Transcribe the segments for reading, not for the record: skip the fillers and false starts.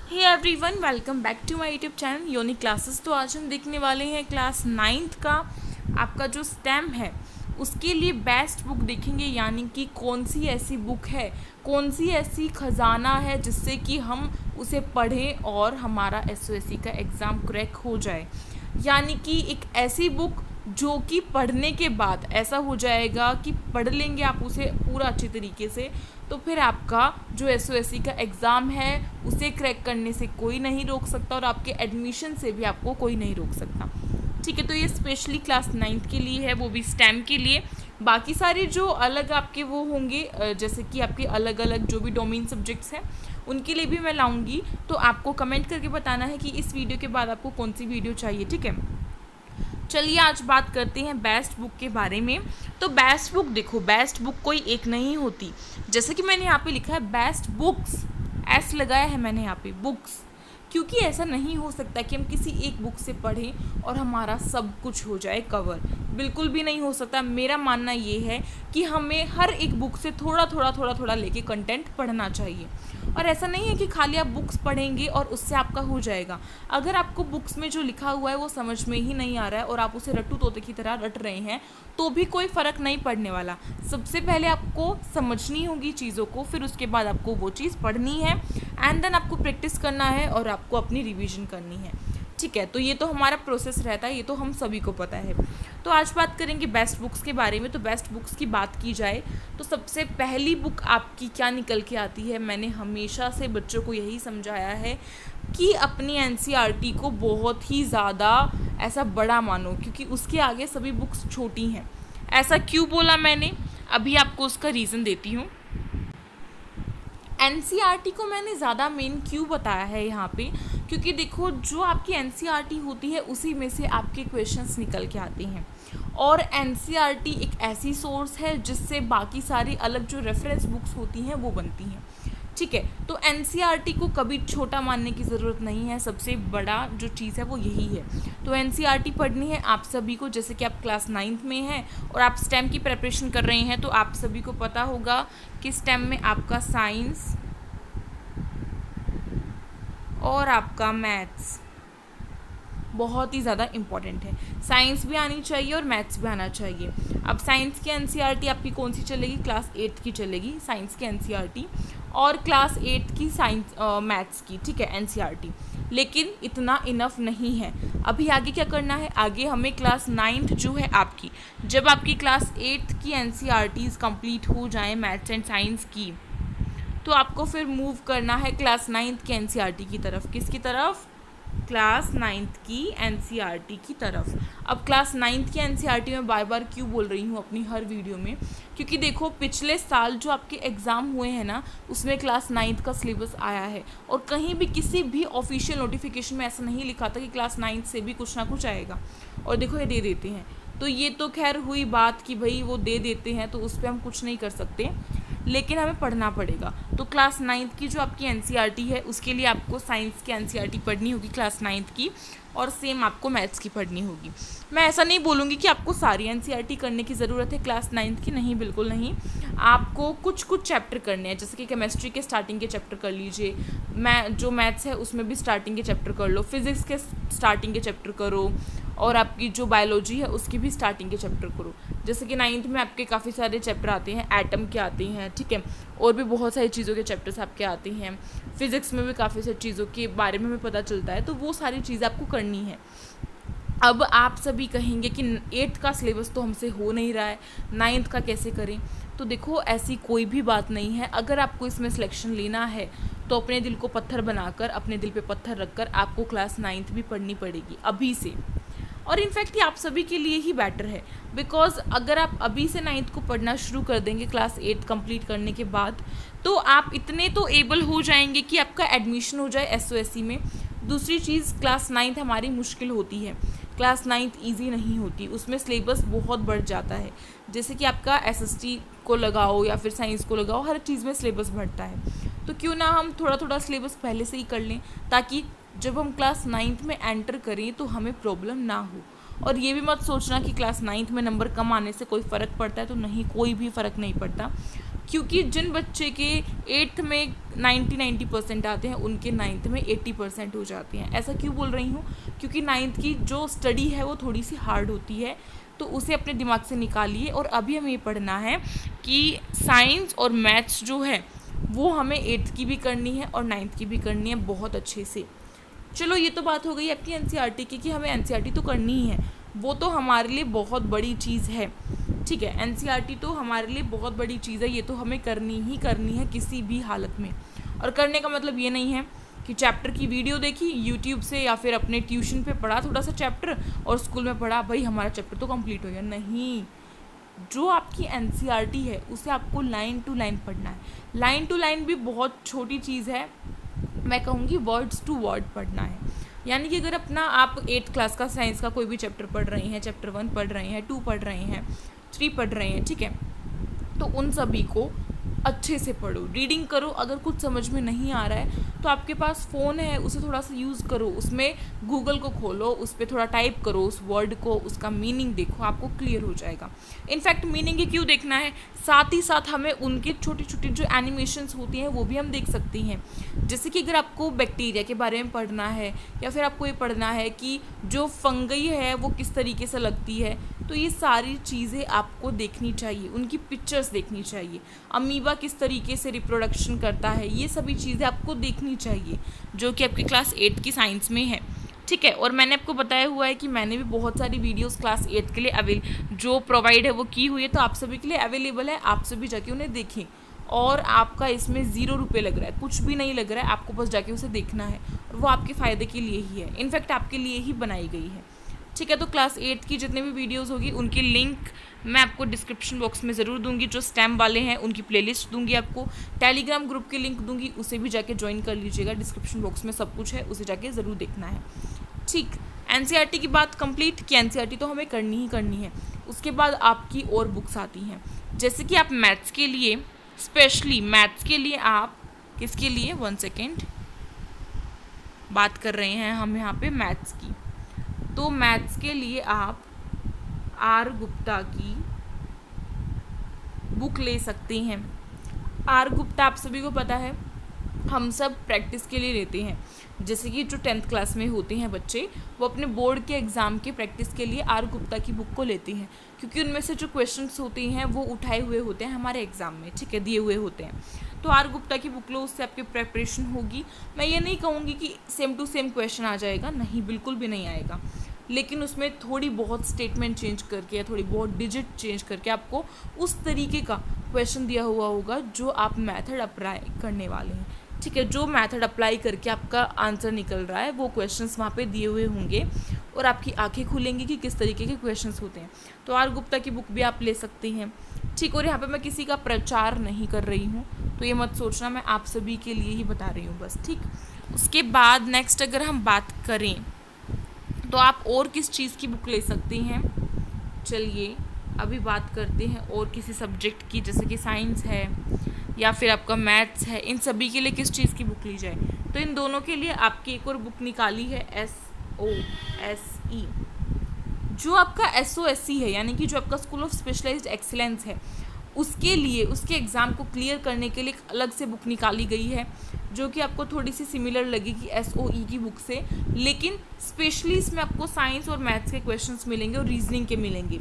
Hey everyone, welcome back to my YouTube channel योनी classes. तो आज हम देखने वाले हैं क्लास 9th का आपका जो स्टेम है उसके लिए बेस्ट बुक देखेंगे। यानी कि कौन सी ऐसी बुक है, कौन सी ऐसी खजाना है जिससे कि हम उसे पढ़ें और हमारा एसओएससी का एग्ज़ाम क्रैक हो जाए। यानी कि एक ऐसी बुक जो कि पढ़ने के बाद ऐसा हो जाएगा कि पढ़ लेंगे आप उसे पूरा अच्छे तरीके से, तो फिर आपका जो एसओएससी का एग्ज़ाम है उसे क्रैक करने से कोई नहीं रोक सकता और आपके एडमिशन से भी आपको कोई नहीं रोक सकता। ठीक है, तो ये स्पेशली क्लास 9th के लिए है, वो भी स्टेम के लिए। बाकी सारे जो अलग आपके वो होंगे, जैसे कि आपके अलग अलग जो भी डोमेन सब्जेक्ट्स हैं उनके लिए भी मैं लाऊंगी। तो आपको कमेंट करके बताना है कि इस वीडियो के बाद आपको कौन सी वीडियो चाहिए। ठीक है, चलिए आज बात करते हैं बेस्ट बुक के बारे में। तो बेस्ट बुक देखो, बेस्ट बुक कोई एक नहीं होती। जैसे कि मैंने यहाँ पे लिखा है बेस्ट बुक्स, एस लगाया है मैंने यहाँ पे बुक्स, क्योंकि ऐसा नहीं हो सकता कि हम किसी एक बुक से पढ़ें और हमारा सब कुछ हो जाए कवर। बिल्कुल भी नहीं हो सकता। मेरा मानना ये है कि हमें हर एक बुक से थोड़ा थोड़ा लेके कंटेंट पढ़ना चाहिए। और ऐसा नहीं है कि खाली आप बुक्स पढ़ेंगे और उससे आपका हो जाएगा। अगर आपको बुक्स में जो लिखा हुआ है वो समझ में ही नहीं आ रहा है और आप उसे रट्टू तोते की तरह रट रहे हैं, तो भी कोई फ़र्क नहीं पड़ने वाला। सबसे पहले आपको समझनी होगी चीज़ों को, फिर उसके बाद आपको वो चीज़ पढ़नी है एंड देन आपको प्रैक्टिस करना है और आपको अपनी रिवीजन करनी है। ठीक है, तो ये तो हमारा प्रोसेस रहता है, ये तो हम सभी को पता है। तो आज बात करेंगे बेस्ट बुक्स के बारे में। तो बेस्ट बुक्स की बात की जाए तो सबसे पहली बुक आपकी क्या निकल के आती है। मैंने हमेशा से बच्चों को यही समझाया है कि अपनी एनसीईआरटी को बहुत ही ज़्यादा ऐसा बड़ा मानो, क्योंकि उसके आगे सभी बुक्स छोटी हैं। ऐसा क्यों बोला मैंने, अभी आपको उसका रीज़न देती हूँ। एनसीईआरटी को मैंने ज़्यादा मेन क्यों बताया है यहाँ पे, क्योंकि देखो जो आपकी एनसीईआरटी होती है उसी में से आपके क्वेश्चंस निकल के आते हैं। और एनसीईआरटी एक ऐसी सोर्स है जिससे बाकी सारी अलग जो रेफरेंस बुक्स होती हैं वो बनती हैं। ठीक है, तो एनसीईआरटी को कभी छोटा मानने की ज़रूरत नहीं है। सबसे बड़ा जो चीज़ है वो यही है। तो एनसीईआरटी पढ़नी है आप सभी को। जैसे कि आप क्लास 9th में हैं और आप स्टेम की प्रिपरेशन कर रहे हैं, तो आप सभी को पता होगा कि स्टेम में आपका साइंस और आपका मैथ्स बहुत ही ज़्यादा इम्पॉर्टेंट है। साइंस भी आनी चाहिए और मैथ्स भी आना चाहिए। अब साइंस की एनसीईआरटी आपकी कौन सी चलेगी, क्लास 8th की चलेगी साइंस की एनसीईआरटी, और क्लास 8th की साइंस मैथ्स की। ठीक है, एनसीईआरटी। लेकिन इतना इनफ नहीं है। अभी आगे क्या करना है, आगे हमें क्लास 9th जो है आपकी, जब आपकी क्लास 8th की एनसीईआरटीज़ कंप्लीट हो जाए मैथ्स एंड साइंस की, तो आपको फिर मूव करना है क्लास 9th की एनसीईआरटी की तरफ। किसकी तरफ, क्लास 9th की एनसीईआरटी की तरफ। अब क्लास 9th की एनसीईआरटी में बार बार क्यों बोल रही हूँ अपनी हर वीडियो में, क्योंकि देखो पिछले साल जो आपके एग्ज़ाम हुए हैं ना, उसमें क्लास 9th का सिलेबस आया है और कहीं भी किसी भी ऑफिशियल नोटिफिकेशन में ऐसा नहीं लिखा था कि क्लास 9th से भी कुछ ना कुछ आएगा, और देखो ये दे देते हैं। तो ये तो खैर हुई बात कि भाई वो दे देते हैं तो उस पर हम कुछ नहीं कर सकते, लेकिन हमें पढ़ना पड़ेगा। तो क्लास 9th की जो आपकी एनसीईआरटी है उसके लिए आपको साइंस की एनसीईआरटी पढ़नी होगी क्लास 9th की, और सेम आपको मैथ्स की पढ़नी होगी। मैं ऐसा नहीं बोलूँगी कि आपको सारी एनसीईआरटी करने की ज़रूरत है क्लास 9th की, नहीं, बिल्कुल नहीं। आपको कुछ चैप्टर करने हैं, जैसे कि केमिस्ट्री के स्टार्टिंग के चैप्टर कर लीजिए, जो मैथ्स है उसमें भी स्टार्टिंग के चैप्टर कर लो, फिज़िक्स के स्टार्टिंग के चैप्टर करो, और आपकी जो बायोलॉजी है उसकी भी स्टार्टिंग के चैप्टर करो। जैसे कि 9th में आपके काफ़ी सारे चैप्टर आते हैं, एटम के आते हैं, ठीक है, और भी बहुत सारी चीज़ों के चैप्टर्स आपके आते हैं। फिज़िक्स में भी काफ़ी सारी चीज़ों के बारे में हमें पता चलता है, तो वो सारी चीज़ें आपको करनी है। अब आप सभी कहेंगे कि 8th का सिलेबस तो हमसे हो नहीं रहा है, 9th का कैसे करें। तो देखो ऐसी कोई भी बात नहीं है। अगर आपको इसमें सिलेक्शन लेना है तो अपने दिल को पत्थर बनाकर, अपने दिल पे पत्थर रखकर आपको क्लास 9th भी पढ़नी पड़ेगी अभी से। और इनफैक्ट ये आप सभी के लिए ही बेटर है, बिकॉज अगर आप अभी से 9th को पढ़ना शुरू कर देंगे क्लास 8 कंप्लीट करने के बाद, तो आप इतने तो एबल हो जाएंगे कि आपका एडमिशन हो जाए एसओएससी में। दूसरी चीज़, क्लास 9th हमारी मुश्किल होती है, क्लास 9th ईजी नहीं होती, उसमें सिलेबस बहुत बढ़ जाता है। जैसे कि आपका एसएसटी को लगाओ या फिर साइंस को लगाओ, हर चीज़ में सिलेबस बढ़ता है। तो क्यों ना हम थोड़ा थोड़ा सिलेबस पहले से ही कर लें, ताकि जब हम क्लास 9th में एंटर करें तो हमें प्रॉब्लम ना हो। और ये भी मत सोचना कि क्लास 9th में नंबर कम आने से कोई फ़र्क पड़ता है, तो नहीं, कोई भी फ़र्क नहीं पड़ता। क्योंकि जिन बच्चे के 8th में 90% आते हैं उनके 9th में 80% हो जाते हैं। ऐसा क्यों बोल रही हूँ? क्योंकि 9th की जो स्टडी है वो थोड़ी सी हार्ड होती है, तो उसे अपने दिमाग से निकालिए। और अभी हमें ये पढ़ना है कि साइंस और मैथ्स जो है वो हमें 8th की भी करनी है और 9th की भी करनी है बहुत अच्छे से। चलो ये तो बात हो गई आपकी एनसीईआरटी की कि हमें एनसीईआरटी तो करनी ही है, वो तो हमारे लिए बहुत बड़ी चीज़ है। ठीक है, एनसीईआरटी तो हमारे लिए बहुत बड़ी चीज़ है, ये तो हमें करनी ही करनी है किसी भी हालत में। और करने का मतलब ये नहीं है कि चैप्टर की वीडियो देखी यूट्यूब से या फिर अपने ट्यूशन पे पढ़ा थोड़ा सा चैप्टर और स्कूल में पढ़ा, भाई हमारा चैप्टर तो कंप्लीट हो गया। नहीं, जो आपकी एनसीईआरटी है उसे आपको लाइन टू लाइन पढ़ना है। लाइन टू लाइन भी बहुत छोटी चीज़ है, मैं कहूँगी वर्ड्स टू वर्ड पढ़ना है। यानी कि अगर अपना आप 8th क्लास का साइंस का कोई भी चैप्टर पढ़ रही हैं, चैप्टर 1 पढ़ रहे हैं, 2 पढ़ रहे हैं, 3 पढ़ रहे हैं, ठीक है, तो उन सभी को अच्छे से पढ़ो, रीडिंग करो। अगर कुछ समझ में नहीं आ रहा है तो आपके पास फ़ोन है, उसे थोड़ा सा यूज़ करो, उसमें गूगल को खोलो, उस पर थोड़ा टाइप करो उस वर्ड को, उसका मीनिंग देखो, आपको क्लियर हो जाएगा। इनफैक्ट मीनिंग ही क्यों देखना है, साथ ही साथ हमें उनकी छोटी छोटी जो एनिमेशंस होती हैं वो भी हम देख सकती हैं। जैसे कि अगर आपको बैक्टीरिया के बारे में पढ़ना है या फिर आपको ये पढ़ना है कि जो फंगई है वो किस तरीके से लगती है, तो ये सारी चीज़ें आपको देखनी चाहिए, उनकी पिक्चर्स देखनी चाहिए। अमीबा किस तरीके से रिप्रोडक्शन करता है, ये सभी चीज़ें आपको देखनी चाहिए, जो कि आपकी क्लास 8 की साइंस में है। ठीक है, और मैंने आपको बताया हुआ है कि मैंने भी बहुत सारी वीडियोस क्लास 8 के लिए जो प्रोवाइड है वो की हुई है, तो आप सभी के लिए अवेलेबल है, आप सभी जाके उन्हें देखें। और आपका इसमें 0 रुपये लग रहा है, कुछ भी नहीं लग रहा है, आपको बस जाके उसे देखना है और वो आपके फ़ायदे के लिए ही है, इनफैक्ट आपके लिए ही बनाई गई है। ठीक है, तो क्लास 8 की जितने भी वीडियोस होगी उनकी लिंक मैं आपको डिस्क्रिप्शन बॉक्स में ज़रूर दूंगी। जो स्टेम वाले हैं उनकी प्लेलिस्ट दूंगी, आपको टेलीग्राम ग्रुप की लिंक दूंगी, उसे भी जाके ज्वाइन कर लीजिएगा। डिस्क्रिप्शन बॉक्स में सब कुछ है, उसे जाके ज़रूर देखना है। ठीक, एनसीईआरटी की बात कंप्लीट कि एनसीईआरटी तो हमें करनी ही करनी है। उसके बाद आपकी और बुक्स आती हैं, जैसे कि आप मैथ्स के लिए, स्पेशली मैथ्स के लिए आप किसके लिए, 1 सेकेंड, बात कर रहे हैं हम यहाँ पे मैथ्स की, तो मैथ्स के लिए आप आर गुप्ता की बुक ले सकते हैं। आर गुप्ता आप सभी को पता है, हम सब प्रैक्टिस के लिए लेते हैं। जैसे कि जो 10th क्लास में होते हैं बच्चे, वो अपने बोर्ड के एग्ज़ाम के प्रैक्टिस के लिए आर गुप्ता की बुक को लेते हैं, क्योंकि उनमें से जो क्वेश्चंस होते हैं वो उठाए हुए होते हैं हमारे एग्ज़ाम में, ठीक है, दिए हुए होते हैं। तो आर गुप्ता की बुक लो, उससे आपकी प्रेपरेशन होगी। मैं ये नहीं कहूँगी कि सेम टू सेम क्वेश्चन आ जाएगा, नहीं, बिल्कुल भी नहीं आएगा, लेकिन उसमें थोड़ी बहुत स्टेटमेंट चेंज करके या थोड़ी बहुत डिजिट चेंज करके आपको उस तरीके का क्वेश्चन दिया हुआ होगा जो आप मेथड अप्लाई करने वाले हैं। ठीक है, जो मेथड अप्लाई करके आपका आंसर निकल रहा है वो क्वेश्चंस वहाँ पे दिए हुए होंगे और आपकी आंखें खुलेंगी कि किस तरीके के क्वेश्चंस होते हैं। तो आर गुप्ता की बुक भी आप ले सकते हैं। ठीक, और यहाँ पे मैं किसी का प्रचार नहीं कर रही हूँ, तो ये मत सोचना, मैं आप सभी के लिए ही बता रही हूँ बस। ठीक, उसके बाद नेक्स्ट अगर हम बात करें तो आप और किस चीज़ की बुक ले सकते हैं। चलिए अभी बात करते हैं और किसी सब्जेक्ट की, जैसे कि साइंस है या फिर आपका मैथ्स है, इन सभी के लिए किस चीज़ की बुक ली जाए। तो इन दोनों के लिए आपकी एक और बुक निकाली है SOSE, जो आपका SOSE है, यानी कि जो आपका स्कूल ऑफ स्पेशलाइज्ड एक्सीलेंस है, उसके लिए, उसके एग्ज़ाम को क्लियर करने के लिए एक अलग से बुक निकाली गई है, जो कि आपको थोड़ी सी सिमिलर लगेगी SOE की बुक से, लेकिन स्पेशली इसमें आपको साइंस और मैथ्स के क्वेश्चंस मिलेंगे और रीजनिंग के मिलेंगे।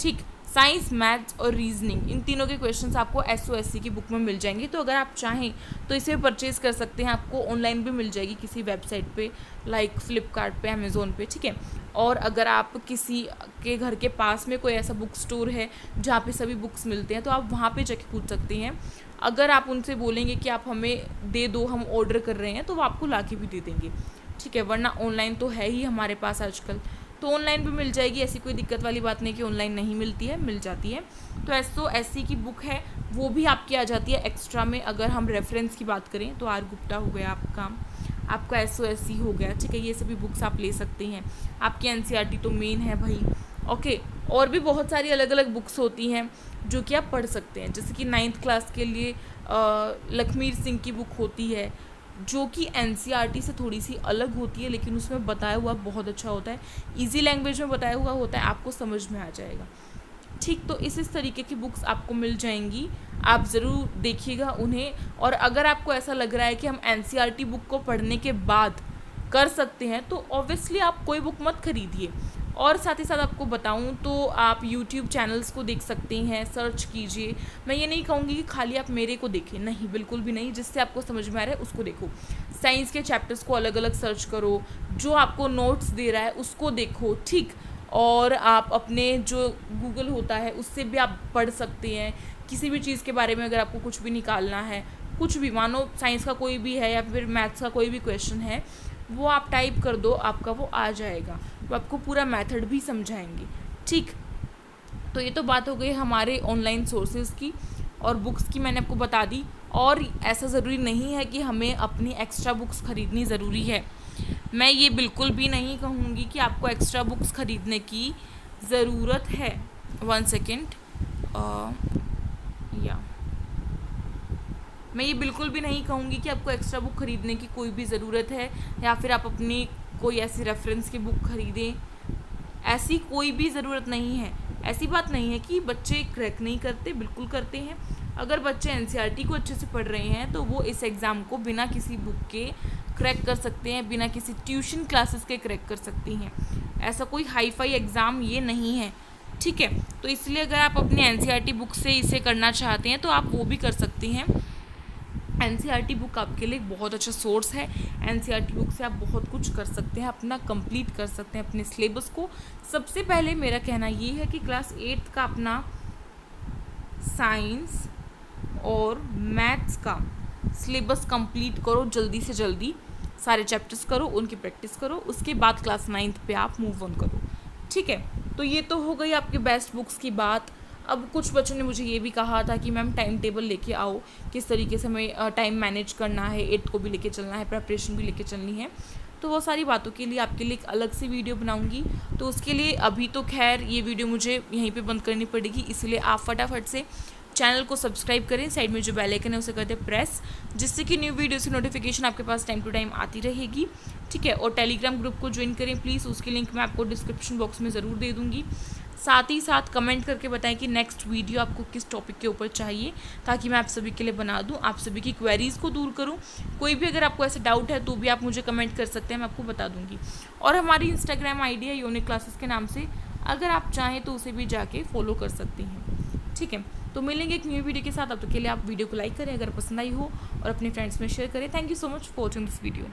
ठीक, साइंस, मैथ्स और रीजनिंग, इन तीनों के क्वेश्चंस आपको SOSE की बुक में मिल जाएंगे। तो अगर आप चाहें तो इसे परचेज़ कर सकते हैं, आपको ऑनलाइन भी मिल जाएगी किसी वेबसाइट पे, लाइक फ्लिपकार्ट पे, अमेज़ोन पे। ठीक है, और अगर आप किसी के घर के पास में कोई ऐसा बुक स्टोर है जहाँ पे सभी बुक्स मिलते हैं, तो आप वहाँ पे जाके पूछ सकते हैं। अगर आप उनसे बोलेंगे कि आप हमें दे दो, हम ऑर्डर कर रहे हैं, तो वो आपको ला के भी दे देंगे। ठीक है, वरना ऑनलाइन तो है ही हमारे पास आजकल, तो ऑनलाइन भी मिल जाएगी, ऐसी कोई दिक्कत वाली बात नहीं कि ऑनलाइन नहीं मिलती है, मिल जाती है। तो SOSE की बुक है, वो भी आपकी आ जाती है एक्स्ट्रा में। अगर हम रेफरेंस की बात करें तो आर गुप्ता हो गया आपका SOSE हो गया। ठीक है, ये सभी बुक्स आप ले सकते हैं। आपकी NCERT तो मेन है भाई। ओके, और भी बहुत सारी अलग अलग बुक्स होती हैं जो कि आप पढ़ सकते हैं, जैसे कि 9th क्लास के लिए लखमीर सिंह की बुक होती है, जो कि NCERT से थोड़ी सी अलग होती है, लेकिन उसमें बताया हुआ बहुत अच्छा होता है, इजी लैंग्वेज में बताया हुआ होता है, आपको समझ में आ जाएगा। ठीक, तो इस तरीके की बुक्स आपको मिल जाएंगी, आप ज़रूर देखिएगा उन्हें। और अगर आपको ऐसा लग रहा है कि हम एनसीईआरटी बुक को पढ़ने के बाद कर सकते हैं तो ऑब्वियसली आप कोई बुक मत खरीदिए। और साथ ही साथ आपको बताऊं तो आप यूट्यूब चैनल्स को देख सकते हैं, सर्च कीजिए। मैं ये नहीं कहूँगी कि खाली आप मेरे को देखें, नहीं, बिल्कुल भी नहीं। जिससे आपको समझ में आ रहा है उसको देखो। साइंस के चैप्टर्स को अलग अलग सर्च करो, जो आपको नोट्स दे रहा है उसको देखो, ठीक। और आप अपने जो गूगल होता है उससे भी आप पढ़ सकते हैं। किसी भी चीज़ के बारे में अगर आपको कुछ भी निकालना है, कुछ भी, मानो साइंस का कोई भी है या फिर मैथ्स का कोई भी क्वेश्चन है, वो आप टाइप कर दो, आपका वो आ जाएगा। वो आपको पूरा मेथड भी समझाएंगे, ठीक। तो ये तो बात हो गई हमारे ऑनलाइन सोर्सेज की और बुक्स की, मैंने आपको बता दी। और ऐसा ज़रूरी नहीं है कि हमें अपनी एक्स्ट्रा बुक्स ख़रीदनी ज़रूरी है। मैं ये बिल्कुल भी नहीं कहूँगी कि आपको एक्स्ट्रा बुक्स ख़रीदने की ज़रूरत है। 1 सेकेंड, मैं ये बिल्कुल भी नहीं कहूँगी कि आपको एक्स्ट्रा बुक खरीदने की कोई भी ज़रूरत है या फिर आप अपनी कोई ऐसी रेफरेंस की बुक खरीदें, ऐसी कोई भी ज़रूरत नहीं है। ऐसी बात नहीं है कि बच्चे क्रैक नहीं करते, बिल्कुल करते हैं। अगर बच्चे एनसीईआरटी को अच्छे से पढ़ रहे हैं तो वो इस एग्ज़ाम को बिना किसी बुक के क्रैक कर सकते हैं, बिना किसी ट्यूशन क्लासेस के क्रैक कर सकती हैं। ऐसा कोई हाई फाई एग्ज़ाम ये नहीं है, ठीक है। तो इसलिए अगर आप अपनी एनसीईआरटी बुक से इसे करना चाहते हैं तो आप वो भी कर सकती हैं। एनसीईआरटी बुक आपके लिए बहुत अच्छा सोर्स है। एनसीईआरटी बुक से आप बहुत कुछ कर सकते हैं, अपना कंप्लीट कर सकते हैं अपने सिलेबस को। सबसे पहले मेरा कहना ये है कि क्लास 8 का अपना साइंस और मैथ्स का सिलेबस कंप्लीट करो, जल्दी से जल्दी सारे चैप्टर्स करो, उनकी प्रैक्टिस करो। उसके बाद क्लास 9th पे आप मूव ऑन करो, ठीक है। तो ये तो हो गई आपकी बेस्ट बुक्स की बात। अब कुछ बच्चों ने मुझे ये भी कहा था कि मैम टाइम टेबल लेके आओ, किस तरीके से हमें टाइम मैनेज करना है, 8 को भी लेके चलना है, प्रेपरेशन भी लेके चलनी है। तो वो सारी बातों के लिए आपके लिए एक अलग से वीडियो बनाऊंगी। तो उसके लिए अभी तो खैर ये वीडियो मुझे यहीं पे बंद करनी पड़ेगी, इसलिए आप फटाफट से चैनल को सब्सक्राइब करें, साइड में जो बेल आइकन है उसे कर दें प्रेस, जिससे कि न्यू वीडियोस की नोटिफिकेशन आपके पास टाइम टू टाइम आती रहेगी, ठीक है। और टेलीग्राम ग्रुप को ज्वाइन करें प्लीज़, उसकी लिंक मैं आपको डिस्क्रिप्शन बॉक्स में ज़रूर दे दूँगी। साथ ही साथ कमेंट करके बताएं कि नेक्स्ट वीडियो आपको किस टॉपिक के ऊपर चाहिए, ताकि मैं आप सभी के लिए बना दूं, आप सभी की क्वेरीज़ को दूर करूं। कोई भी अगर आपको ऐसे डाउट है तो भी आप मुझे कमेंट कर सकते हैं, मैं आपको बता दूंगी। और हमारी इंस्टाग्राम आईडी है यूनिक क्लासेस के नाम से, अगर आप चाहें तो उसे भी जाके फॉलो कर सकती हैं, ठीक है। तो मिलेंगे एक न्यू वीडियो के साथ, अब तक के लिए आप वीडियो को लाइक करें अगर पसंद आई हो और अपने फ्रेंड्स में शेयर करें। Thank you so much for watching this video.